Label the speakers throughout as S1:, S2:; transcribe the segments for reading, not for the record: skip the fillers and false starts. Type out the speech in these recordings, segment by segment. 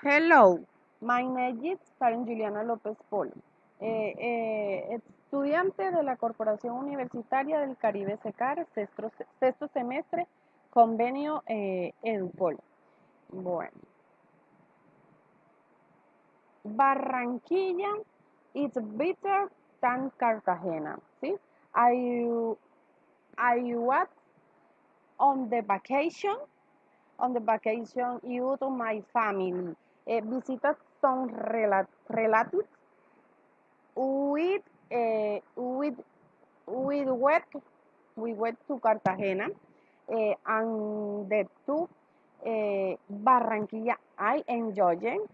S1: Hello, my name is Karen Juliana López Polo, estudiante de la Corporación Universitaria del Caribe SECAR, sexto semestre, convenio EduPol. Bueno, Barranquilla is better than Cartagena, ¿sí? I, I was on the vacation you to my family, visited some relatives with with we went we went to Cartagena and the two Barranquilla. I enjoying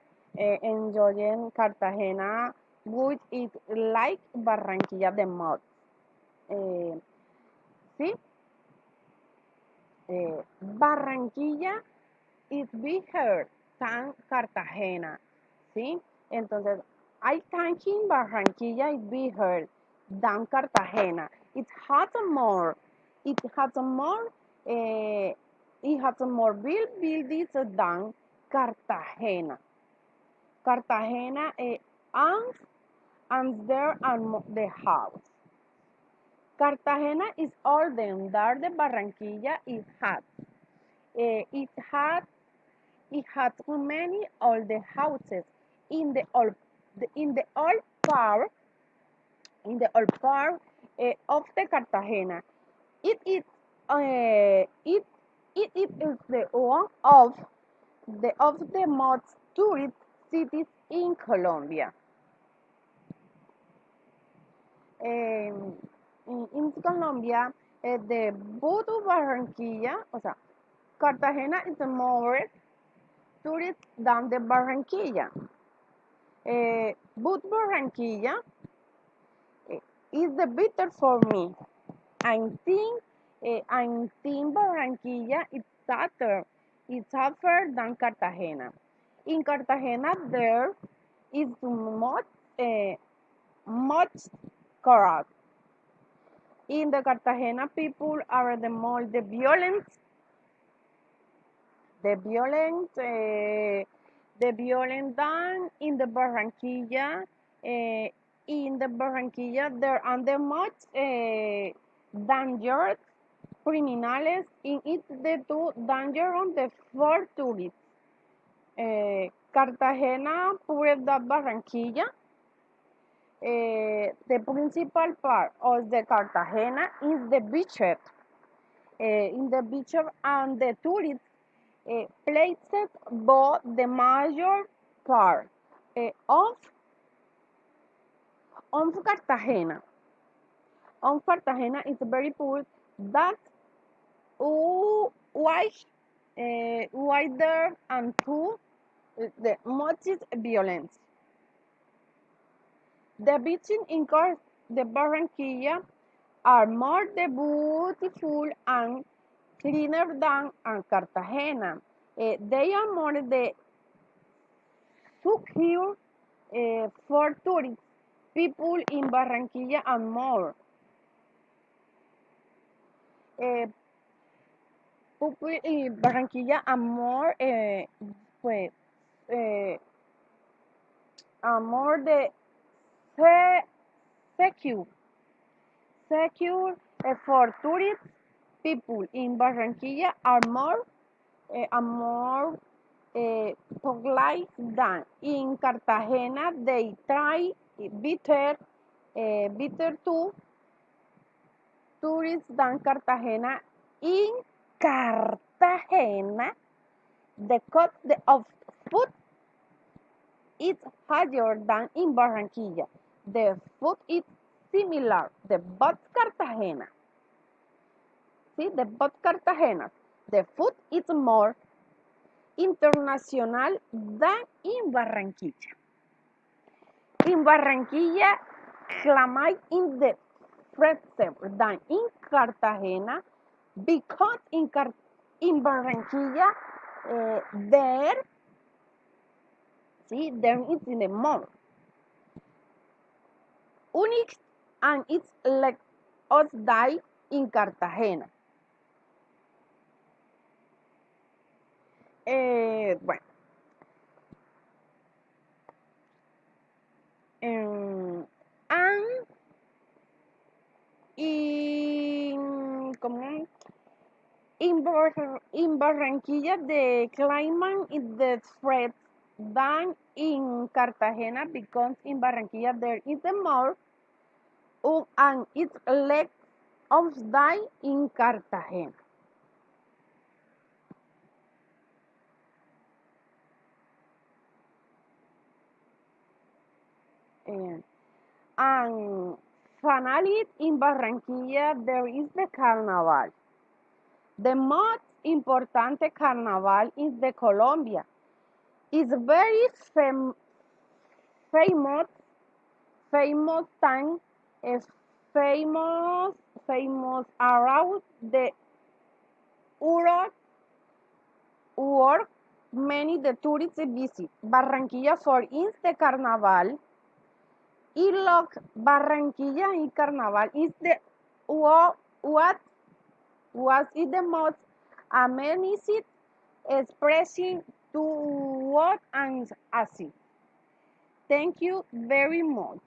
S1: Cartagena, which is like Barranquilla the most. Eh, sí, Barranquilla is bigger than Cartagena, ¿sí? Entonces, I think Barranquilla is bigger than Cartagena. It has more, uh, it has more buildings than Cartagena. Cartagena and there are the house. Cartagena is older than the Barranquilla it had it had many old houses in the old in the old part of the Cartagena. It is it is the one of the most tourist cities in Colombia. In Colombia, the Bodo Barranquilla, o sea, Cartagena is more tourist than the Barranquilla. But Barranquilla is the better for me. I think Barranquilla is tougher than Cartagena. In Cartagena, there is much crowd. In the Cartagena, people are the violent, the violent, the violent than in the Barranquilla. In the Barranquilla, there are the much dangerous criminals. In it, the two danger on the four tourists. Cartagena, pure da Barranquilla. The principal part of the Cartagena is the beach. In the beach and the tourist places both the major part of Cartagena. On Cartagena is very poor. That wider and too the most violence. The beaches in the Barranquilla are more beautiful and cleaner than Cartagena. They are more the secure for tourists. People in Barranquilla and more. People in Barranquilla and more, pues, are more the secure for tourists. People in Barranquilla are more polite than in Cartagena. They try better to tourists than Cartagena. In Cartagena, the cost of food is higher than in Barranquilla. The food is similar. The both Cartagena. See, the both Cartagena. The food is more international than in Barranquilla. In Barranquilla, climate in the fresher than in Cartagena because in Barranquilla there is in the more unique and it's like us die in Cartagena. Bueno, in Barranquilla, the climate is the spread than in Cartagena because in Barranquilla there is the more and it's less of than in Cartagena. And, and finally, in Barranquilla there is the Carnaval. The most important carnaval is the Colombia. It's very famous, famous time, is famous, famous around the world, world. Many the tourists visit Barranquilla for its the carnaval. Y lo Barranquilla y carnaval is the what was it the most amazing expressing to what and as it. Thank you very much.